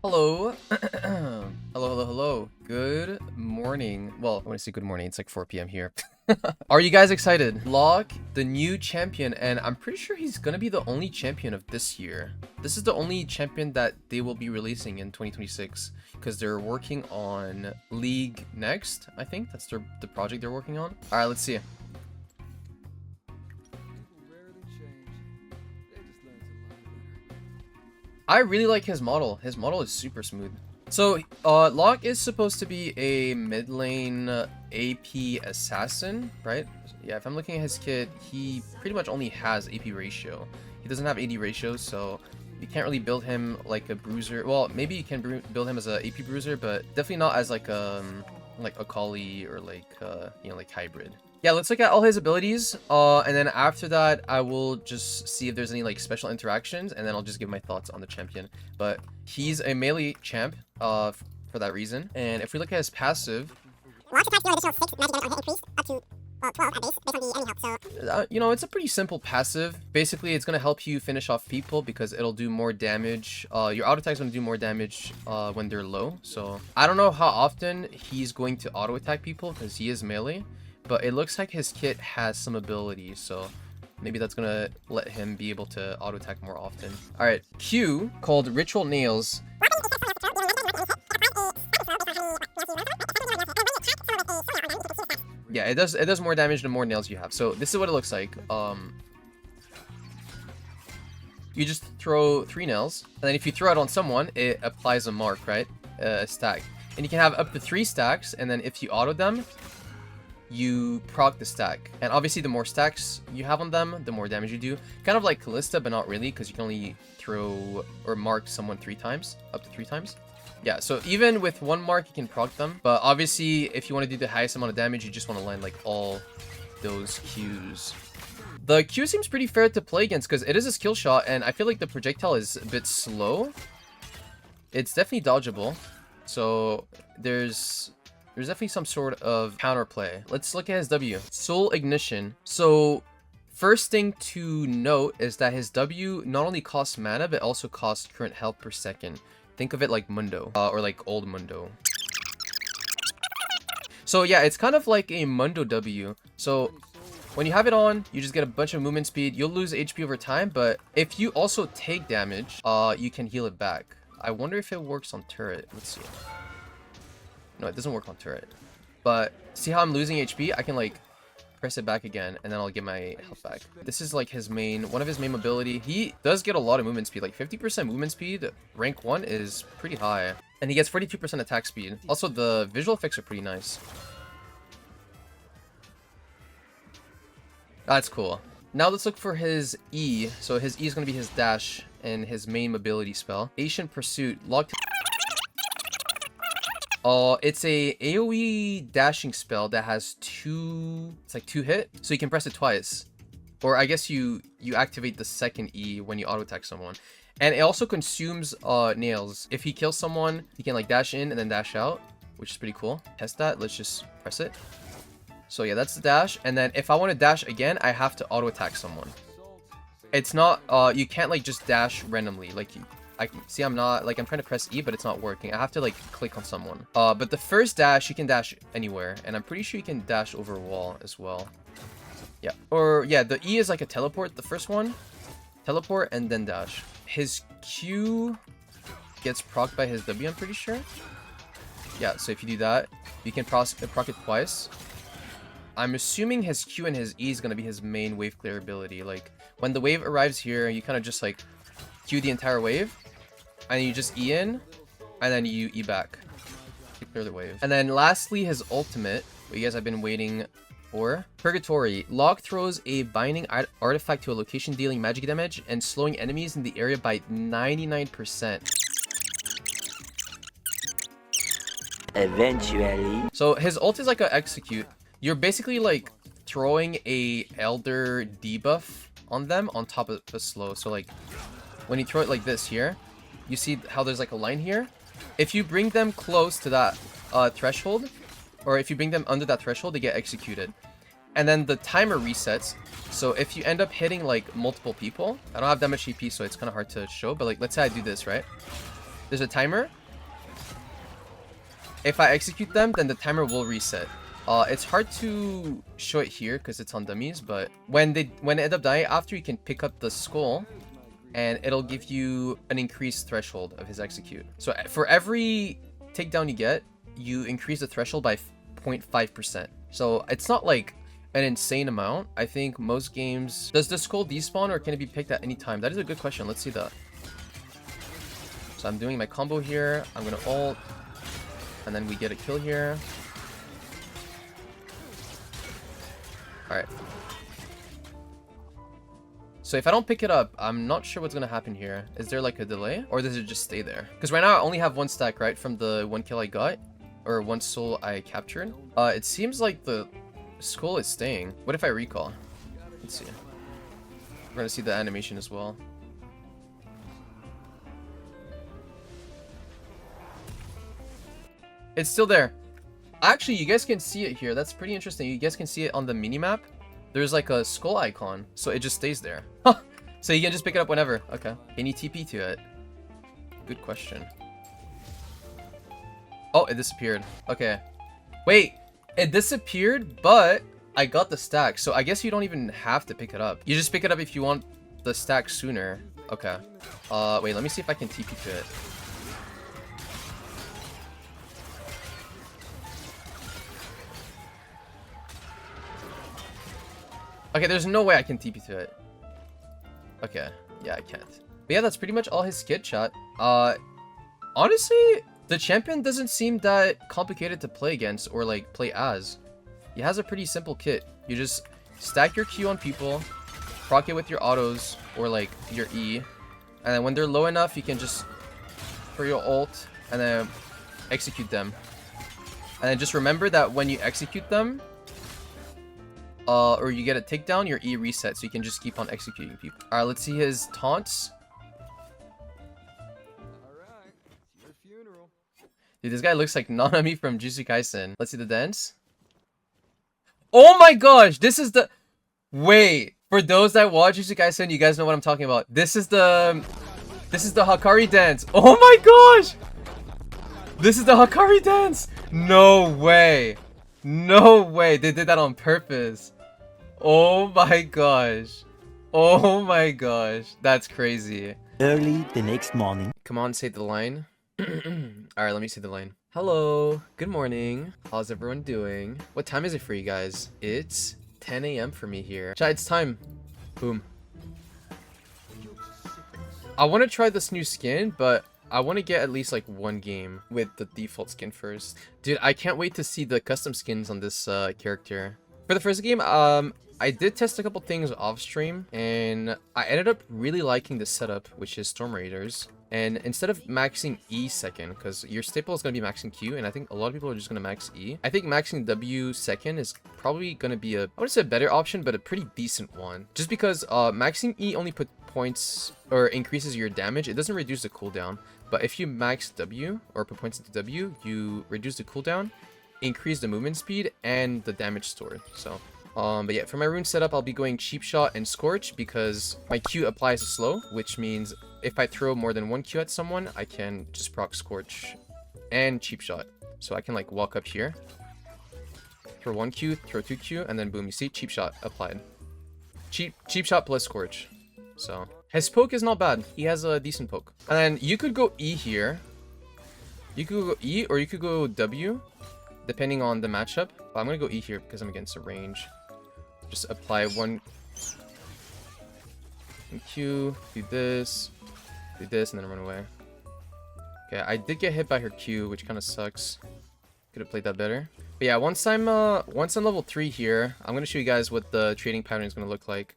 Hello. Hello. Good morning. Well, when I say good morning, it's like 4 p.m. here. Are you guys excited? Locke, the new champion, and I'm pretty sure he's gonna be the only champion of this year. This is the only champion that they will be releasing in 2026 because they're working on League next. I think that's the project they're working on. All right, let's see. I really like his model. His model is super smooth. So, Locke is supposed to be a mid lane AP assassin, right? Yeah, if I'm looking at his kit, he pretty much only has AP ratio. He doesn't have AD ratio, so you can't really build him like a bruiser. Well, maybe you can build him as a AP bruiser, but definitely not as like a Kali or like like hybrid. Yeah, let's look at all his abilities, and then after that, I will just see if there's any like special interactions, and then I'll just give my thoughts on the champion. But he's a melee champ, for that reason. And if we look at his passive, Locke attacks deal additional 6 magic damage on hit increased up to 12 at base based on the enemy health. So it's a pretty simple passive. Basically, it's gonna help you finish off people because it'll do more damage. Your auto attack is gonna do more damage when they're low. So I don't know how often he's going to auto attack people because he is melee. But it looks like his kit has some ability, so maybe that's gonna let him be able to auto attack more often. All right, Q called Ritual Nails. Yeah, it does more damage the more nails you have. So this is what it looks like. You just throw 3 nails, and then if you throw it on someone, it applies a mark, right? A stack, and you can have up to 3 stacks, and then if you auto them, you proc the stack. And obviously the more stacks you have on them, the more damage you do. Kind of like Callista, but not really, because you can only throw or mark someone 3 times, up to 3 times. Yeah, so even with 1 mark, you can proc them. But obviously, if you want to do the highest amount of damage, you just want to land like all those Qs. The Q seems pretty fair to play against because it is a skill shot, and I feel like the projectile is a bit slow. It's definitely dodgeable. So there's definitely some sort of counterplay. Let's look at his W. Soul Ignition. So first thing to note is that his W not only costs mana, but also costs current health per second. Think of it like Mundo, or like old Mundo. So yeah, it's kind of like a Mundo W. So when you have it on, you just get a bunch of movement speed. You'll lose HP over time, but if you also take damage, you can heal it back. I wonder if it works on turret. Let's see. No, it doesn't work on turret. But see how I'm losing HP? I can like press it back again, and then I'll get my health back. This is like his one of his main ability. He does get a lot of movement speed. Like 50% movement speed, rank 1 is pretty high. And he gets 42% attack speed. Also, the visual effects are pretty nice. That's cool. Now let's look for his E. So his E is going to be his dash and his main mobility spell. Ancient Pursuit. Locked. It's a AoE dashing spell that has 2... It's like 2 hit, so you can press it twice. Or I guess you activate the second E when you auto attack someone. And it also consumes nails. If he kills someone, he can like dash in and then dash out, which is pretty cool. Test that. Let's just press it. So yeah, that's the dash. And then if I want to dash again, I have to auto attack someone. It's not you can't like just dash randomly. Like I can see I'm trying to press E, but it's not working. I have to like click on someone. But the first dash, you can dash anywhere, and I'm pretty sure you can dash over a wall as well. Yeah, or yeah, the E is like a teleport. The first one, teleport and then dash. His Q gets procced by his W, I'm pretty sure. Yeah, so if you do that, you can proc it twice. I'm assuming his Q and his E is gonna be his main wave clear ability. Like when the wave arrives here, you kind of just like Q the entire wave, and you just E in, and then you E back to clear the wave. And then lastly, his ultimate, what you guys have been waiting for. Purgatory. Locke throws a binding artifact to a location, dealing magic damage and slowing enemies in the area by 99%. Eventually. So his ult is like a execute. You're basically like throwing a elder debuff on them on top of the slow. So like when you throw it like this here, you see how there's like a line here. If you bring them close to that threshold, or if you bring them under that threshold, they get executed. And then the timer resets. So if you end up hitting like multiple people, I don't have that much EP, so it's kind of hard to show, but like let's say I do this, right? There's a timer. If I execute them, then the timer will reset. It's hard to show it here because it's on dummies, but when they end up dying, after you can pick up the skull, and it'll give you an increased threshold of his execute. So for every takedown you get, you increase the threshold by 0.5%. So it's not like an insane amount. I think most games... Does the skull despawn or can it be picked at any time? That is a good question. Let's see that. So I'm doing my combo here. I'm gonna ult, and then we get a kill here. Alright. So if I don't pick it up, I'm not sure what's gonna happen here. Is there like a delay? Or does it just stay there? Because right now I only have one stack, right? From the one kill I got. Or one soul I captured. It seems like the skull is staying. What if I recall? Let's see. We're gonna see the animation as well. It's still there. Actually, you guys can see it here. That's pretty interesting. You guys can see it on the minimap. There's like a skull icon, so it just stays there. Huh. So you can just pick it up whenever. Okay. Can you TP to it? Good question. Oh, it disappeared. Okay. Wait, it disappeared, but I got the stack. So I guess you don't even have to pick it up. You just pick it up if you want the stack sooner. Okay. Wait, let me see if I can TP to it. Okay, there's no way I can TP to it. Okay, yeah, I can't. But yeah, that's pretty much all his skit chat. Honestly, the champion doesn't seem that complicated to play against or like play as. He has a pretty simple kit. You just stack your Q on people, proc it with your autos or like your E, and then when they're low enough, you can just throw your ult and then execute them. And then just remember that when you execute them, or you get a takedown, your E resets, so you can just keep on executing people. Alright, let's see his taunts. Alright, your funeral. Dude, this guy looks like Nanami from Jujutsu Kaisen. Let's see the dance. Oh my gosh, this is the... Wait, for those that watch Jujutsu Kaisen, you guys know what I'm talking about. This is the Hakari dance. Oh my gosh! This is the Hakari dance! No way! No way, they did that on purpose. Oh my gosh. Oh my gosh. That's crazy. Early the next morning. Come on, say the line. Alright, let me say the line. Hello. Good morning. How's everyone doing? What time is it for you guys? It's 10 a.m. for me here. Chat, it's time. Boom. I want to try this new skin, but I want to get at least like one game with the default skin first. Dude, I can't wait to see the custom skins on this character. For the first game, I did test a couple things off stream, and I ended up really liking the setup, which is Storm Raiders. And instead of maxing E second, because your staple is going to be maxing Q, and I think a lot of people are just going to max E. I think maxing W second is probably going to be I wouldn't say a better option, but a pretty decent one. Just because maxing E only put points, or increases your damage. It doesn't reduce the cooldown. But if you max W, or put points into W, you reduce the cooldown, increase the movement speed, and the damage stored. So, but yeah, for my rune setup, I'll be going Cheap Shot and Scorch, because my Q applies a slow, which means if I throw more than one Q at someone, I can just proc Scorch and Cheap Shot. So I can like walk up here, throw one Q, throw two Q, and then boom, you see Cheap Shot applied. Cheap Shot plus Scorch. So his poke is not bad. He has a decent poke. And then you could go E here. You could go E or you could go W, depending on the matchup. But I'm gonna go E here because I'm against a range. Just apply one Q, do this, and then run away. Okay, I did get hit by her Q, which kind of sucks. Could have played that better. But yeah, once I'm level 3 here, I'm gonna show you guys what the trading pattern is gonna look like.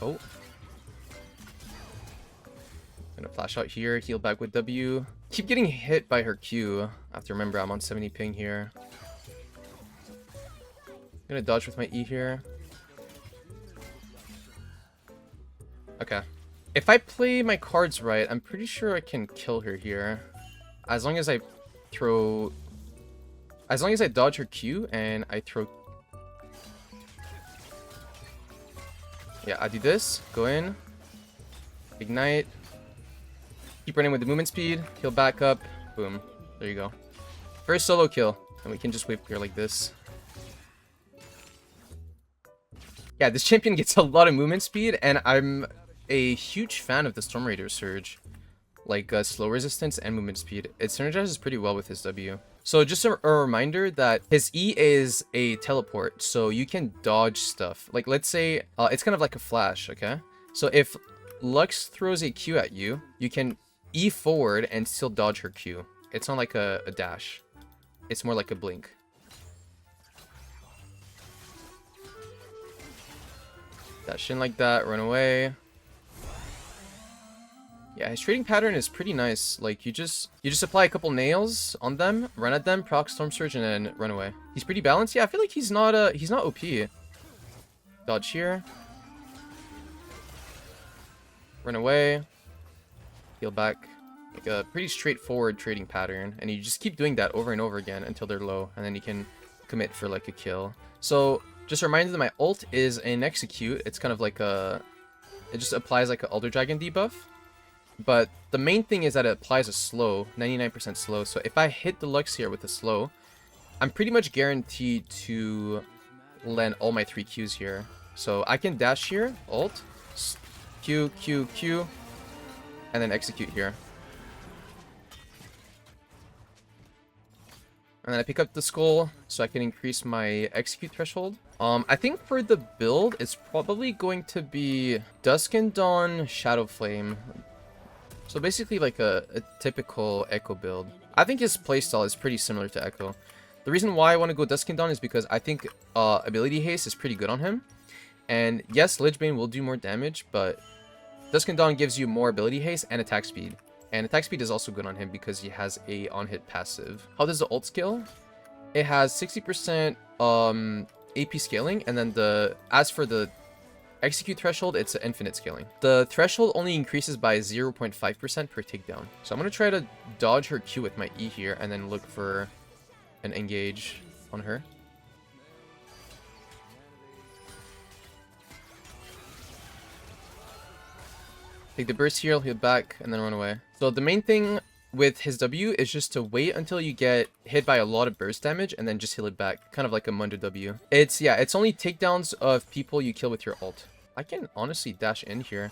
Oh. Gonna flash out here, heal back with W. Keep getting hit by her Q. I have to remember I'm on 70 ping here. Gonna dodge with my E here. Okay. If I play my cards right, I'm pretty sure I can kill her here. As long as I throw... As long as I dodge her Q and I throw... Yeah, I do this, go in, Ignite. Keep running with the movement speed. Heal back up. Boom. There you go. First solo kill. And we can just wave clear like this. Yeah, this champion gets a lot of movement speed, and I'm a huge fan of the Storm Raider Surge. Like slow resistance and movement speed. It synergizes pretty well with his W. So just a reminder that his E is a teleport, so you can dodge stuff. Like let's say, it's kind of like a flash, okay? So if Lux throws a Q at you, you can E forward and still dodge her Q. It's not like a dash. It's more like a blink. Dash in like that, run away. Yeah, his trading pattern is pretty nice. Like you just apply a couple nails on them, run at them, proc Storm Surge, and then run away. He's pretty balanced. Yeah, I feel like he's not OP. Dodge here. Run away. Heal back. Like a pretty straightforward trading pattern, and you just keep doing that over and over again until they're low, and then you can commit for like a kill. So just a reminder that my ult is an execute. It's kind of like it just applies like an Elder Dragon debuff. But the main thing is that it applies a slow, 99% slow. So if I hit the Lux here with a slow, I'm pretty much guaranteed to land all my 3 Qs here. So I can dash here, ult, Q, Q, Q, and then execute here. And then I pick up the skull so I can increase my execute threshold. I think for the build, it's probably going to be Dusk and Dawn, Shadow Flame. So basically like a typical Echo build. I think his playstyle is pretty similar to Echo. The reason why I want to go Dusk and Dawn is because I think ability haste is pretty good on him. And yes, Lich-Bane will do more damage, but Dusk and Dawn gives you more ability haste and attack speed. And attack speed is also good on him because he has a on-hit passive. How does the ult scale? It has 60% AP scaling, and then as for the execute threshold, it's infinite scaling. The threshold only increases by 0.5% per takedown. So I'm going to try to dodge her Q with my E here, and then look for an engage on her. Take the burst heal, heal back, and then run away. So the main thing with his W is just to wait until you get hit by a lot of burst damage and then just heal it back. Kind of like a Mundo W. It's only takedowns of people you kill with your ult. I can honestly dash in here.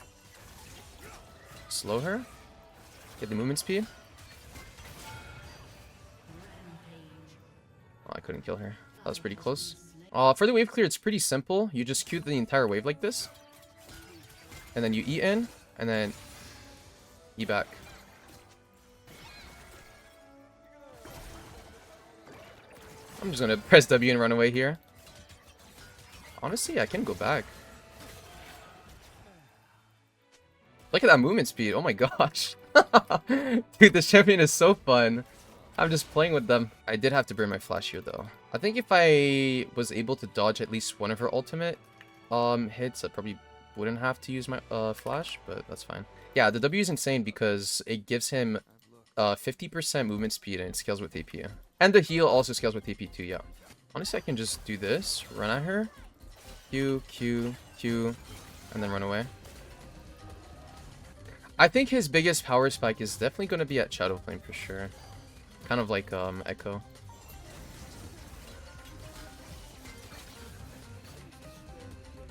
Slow her. Get the movement speed. Oh, I couldn't kill her. That was pretty close. For the wave clear, it's pretty simple. You just queue the entire wave like this. And then you E in. And then E back. I'm just gonna press W and run away here. Honestly, I can go back. Look at that movement speed. Oh my gosh. Dude, this champion is so fun. I'm just playing with them. I did have to burn my flash here though. I think if I was able to dodge at least one of her ultimate hits, I probably wouldn't have to use my flash, but that's fine. Yeah, the W is insane because it gives him 50% movement speed and it scales with AP. And the heal also scales with AP too, yeah. Honestly, I can just do this, run at her, Q, Q, Q, and then run away. I think his biggest power spike is definitely going to be at Shadow Flame for sure. Kind of like Echo.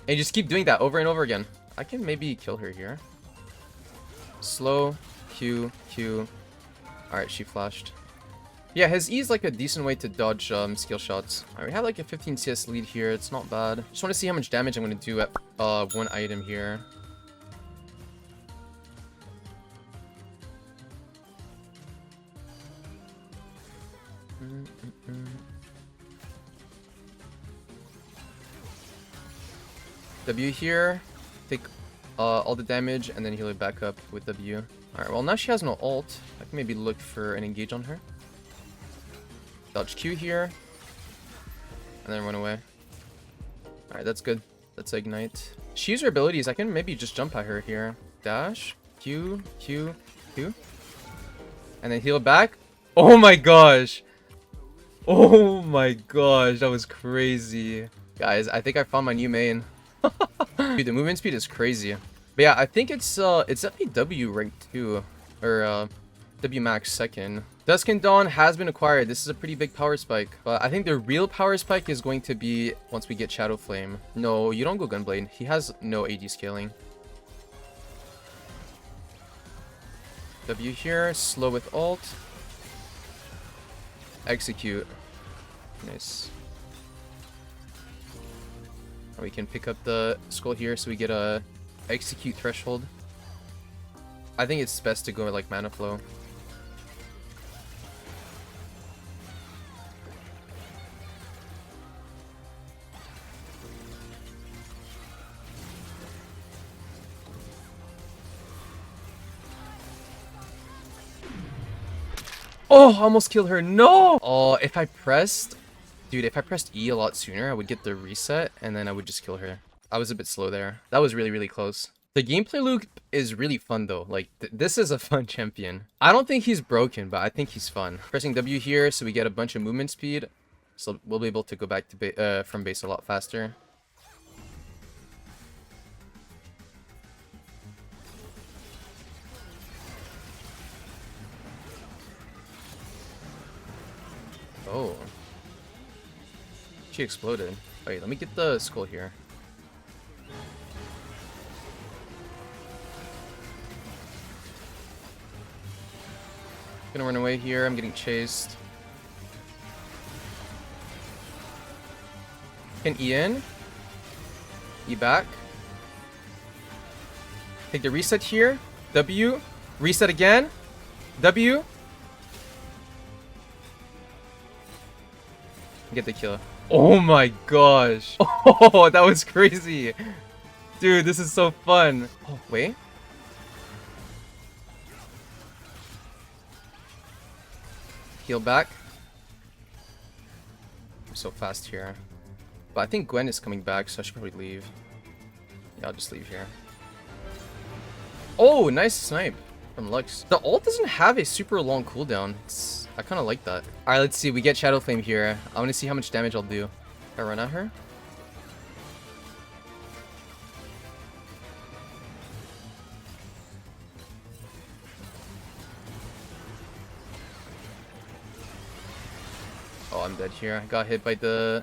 And you just keep doing that over and over again. I can maybe kill her here. Slow, Q, Q. Alright, she flashed. Yeah, his E is like a decent way to dodge skill shots. Alright, we have like a 15 CS lead here. It's not bad. Just want to see how much damage I'm going to do at one item here. W here, take all the damage, and then heal it back up with W. Alright, well now she has no ult. I can maybe look for an engage on her. Dodge Q here, and then run away. Alright, that's good. Let's ignite. She used her abilities. I can maybe just jump at her here. Dash, Q, Q, Q. And then heal it back. Oh my gosh! Oh my gosh, that was crazy. Guys, I think I found my new main. Dude, the movement speed is crazy. But yeah, I think it's definitely W rank 2 or W max 2nd. Duskin Dawn has been acquired. This is a pretty big power spike, but I think the real power spike is going to be once we get Shadow Flame. No, you don't go Gunblade. He has no AD scaling. W here, slow with ult. Execute. Nice. And we can pick up the skull here so we get a execute threshold. I think it's best to go like mana flow. Oh, I almost killed her. No! Oh, if I pressed... Dude, if I pressed E a lot sooner, I would get the reset, and then I would just kill her. I was a bit slow there. That was really, really close. The gameplay loop is really fun, though. Like, this is a fun champion. I don't think he's broken, but I think he's fun. Pressing W here, so we get a bunch of movement speed. So we'll be able to go back to from base a lot faster. Oh. She exploded. Wait, let me get the skull here. Gonna run away here. I'm getting chased. Can E in. E back. Take the reset here. W. Reset again. W. Get the kill. Oh my gosh. Oh, that was crazy. Dude, this is so fun. Oh, wait. Heal back. I'm so fast here. But I think Gwen is coming back, so I should probably leave. Yeah, I'll just leave here. Oh, nice snipe from Lux. The ult doesn't have a super long cooldown. I kind of like that. Alright, let's see. We get Shadow Flame here. I want to see how much damage I'll do. If I run at her. Oh, I'm dead here. I got hit by the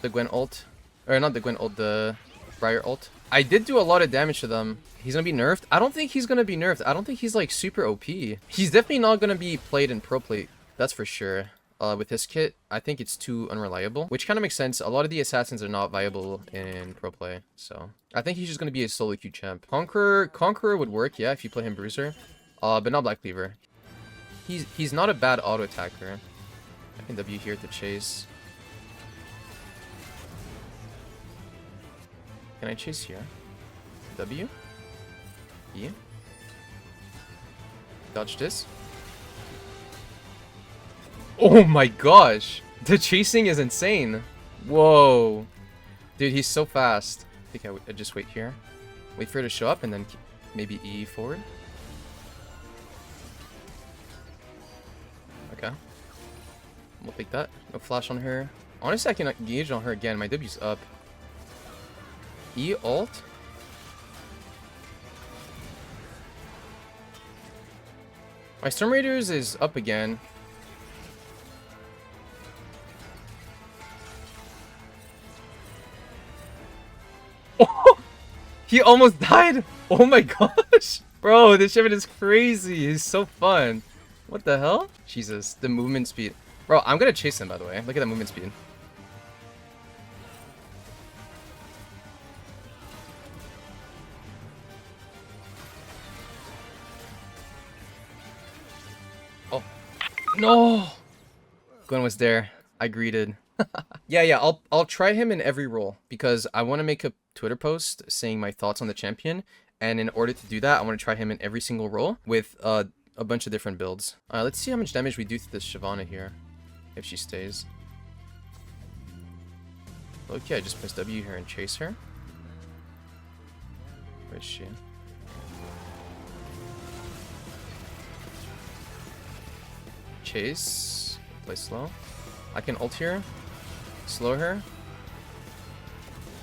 Gwen ult. Or not the Gwen ult, the Briar ult. I did do a lot of damage to them. He's gonna be nerfed? I don't think he's gonna be nerfed. I don't think he's like super OP. He's definitely not gonna be played in pro play. That's for sure. With his kit, I think it's too unreliable, which kind of makes sense. A lot of the assassins are not viable in pro play, so I think he's just gonna be a solo queue champ. Conqueror would work, yeah, if you play him Bruiser, but not Black Cleaver. He's not a bad auto attacker. I can W here to chase. Can I chase here? W. E. Dodge this. Oh my gosh! The chasing is insane! Whoa! Dude, he's so fast. I think I just wait here. Wait for her to show up and then maybe E forward. Okay. We'll take that. No flash on her. Honestly, I can engage on her again. My W's up. E ult? My Storm Raiders is up again. Oh, he almost died. Oh my gosh. Bro, this shipment is crazy. He's so fun. What the hell? Jesus, the movement speed. Bro, I'm gonna chase him, by the way. Look at that movement speed. Oh. No. Gwen was there. I greeted. Yeah, I'll try him in every role because I want to make a Twitter post saying my thoughts on the champion, and in order to do that, I want to try him in every single role with a bunch of different builds. Let's see how much damage we do to this Shyvana here, if she stays. Okay, I just press W here and chase her. Where is she? Chase. Play slow. I can ult here. Slow her.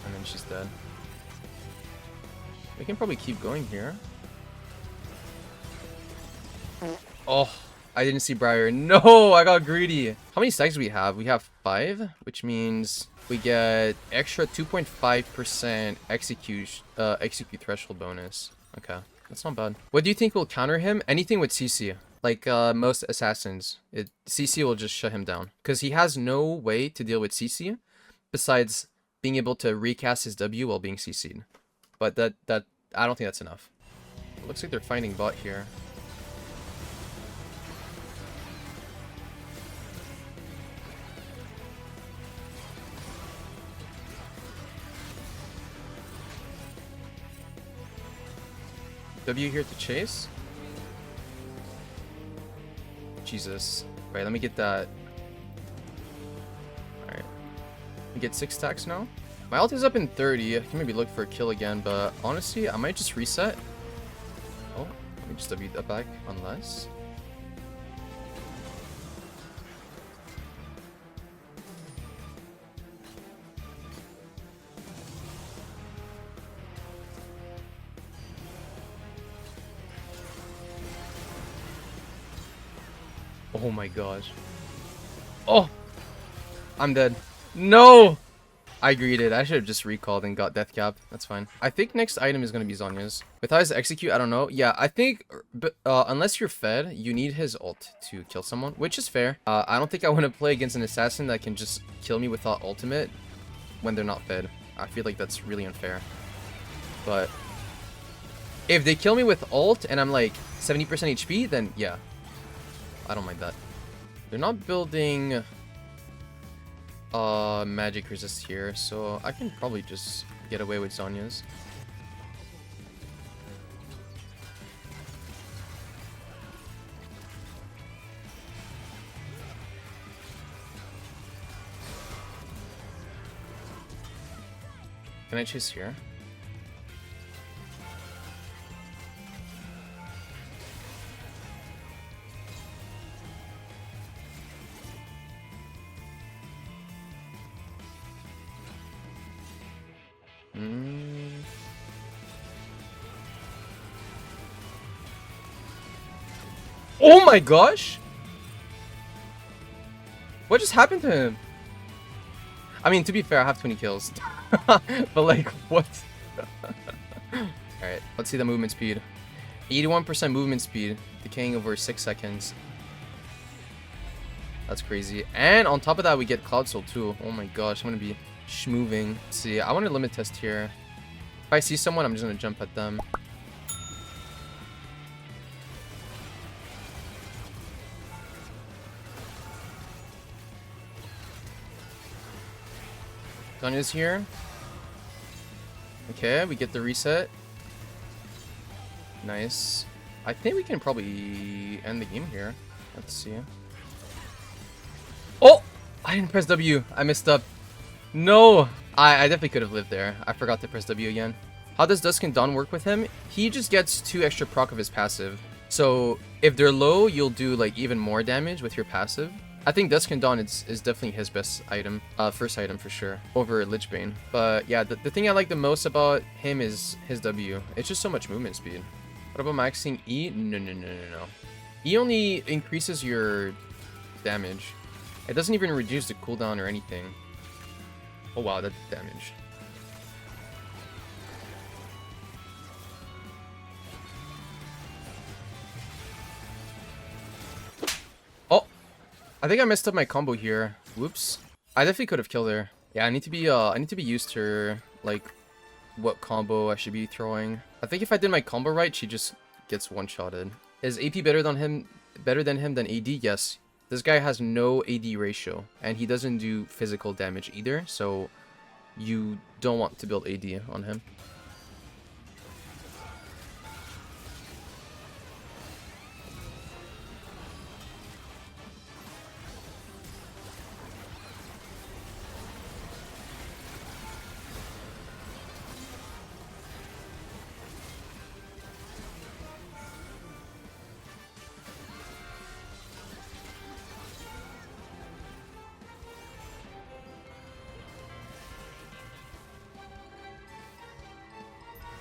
And then she's dead. We can probably keep going here. Oh, I didn't see Briar. No, I got greedy. How many stacks do we have? We have 5, which means we get extra 2.5% execute threshold bonus. Okay, that's not bad. What do you think will counter him? Anything with CC. Like most assassins, CC will just shut him down. Because he has no way to deal with CC besides being able to recast his W while being CC'd. But that I don't think that's enough. It looks like they're finding bot here. W here to chase. Jesus. Right, let me get that. Alright. We get 6 stacks now. My ult is up in 30. I can maybe look for a kill again, but honestly, I might just reset. Oh, let me just W that back, unless. Oh my gosh. Oh! I'm dead. No! I greeted. I should have just recalled and got death cap. That's fine. I think next item is going to be Zhonya's. Without his execute, I don't know. Yeah, I think unless you're fed, you need his ult to kill someone, which is fair. I don't think I want to play against an assassin that can just kill me without ultimate when they're not fed. I feel like that's really unfair. But if they kill me with ult and I'm like 70% HP, then yeah. I don't mind that. They're not building magic resist here, so I can probably just get away with Zhonya's. Can I chase here? Oh my gosh! What just happened to him? I mean, to be fair, I have 20 kills. But like, what? Alright, let's see the movement speed. 81% movement speed, decaying over 6 seconds. That's crazy. And on top of that, we get Cloud Soul too. Oh my gosh, I'm gonna be schmoving. Let's see, I want to limit test here. If I see someone, I'm just gonna jump at them. Zhonya's here. Okay, we get the reset. Nice. I think we can probably end the game here. Let's see. Oh! I didn't press W. I messed up. No! I definitely could have lived there. I forgot to press W again. How does Dusk and Dawn work with him? He just gets 2 extra proc of his passive. So if they're low, you'll do like even more damage with your passive. I think Dusk and Dawn is definitely his best item, first item for sure, over Lichbane. But yeah, the thing I like the most about him is his W. It's just so much movement speed. What about maxing E? No. E only increases your damage. It doesn't even reduce the cooldown or anything. Oh wow, that's damage. Oh! I think I messed up my combo here. Whoops. I definitely could have killed her. Yeah, I need to be used to like what combo I should be throwing. I think if I did my combo right, she just gets one-shotted. Is AP better than him than AD? Yes. This guy has no AD ratio, and he doesn't do physical damage either, so you don't want to build AD on him.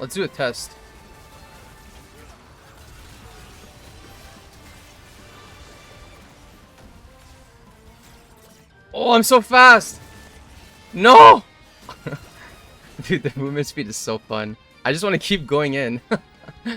Let's do a test. Oh, I'm so fast! No! Dude, the movement speed is so fun. I just want to keep going in.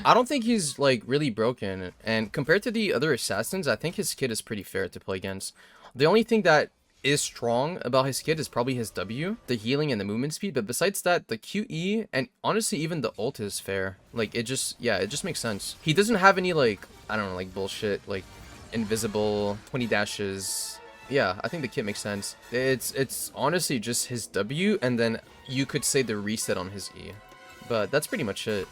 I don't think he's, like, really broken. And compared to the other assassins, I think his kit is pretty fair to play against. The only thing that is strong about his kit is probably his W, the healing and the movement speed. But besides that, the QE and honestly even the ult is fair. Like, it just makes sense. He doesn't have any, like, I don't know, like, bullshit, like, invisible 20 dashes. Yeah, I think the kit makes sense. It's honestly just his W, and then you could say the reset on his E. But that's pretty much it.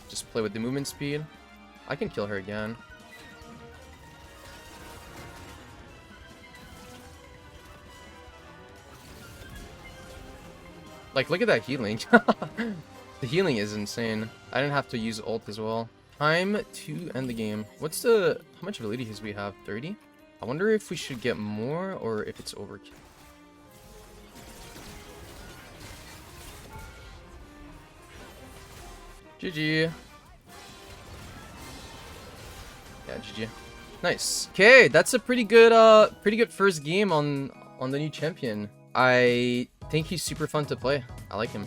Just play with the movement speed. I can kill her again. Like, look at that healing. The healing is insane. I didn't have to use ult as well. Time to end the game. What's the... How much abilities we have? 30? I wonder if we should get more or if it's overkill. GG. Yeah, GG. Nice. Okay, that's a pretty good first game on the new champion. I think he's super fun to play. I like him.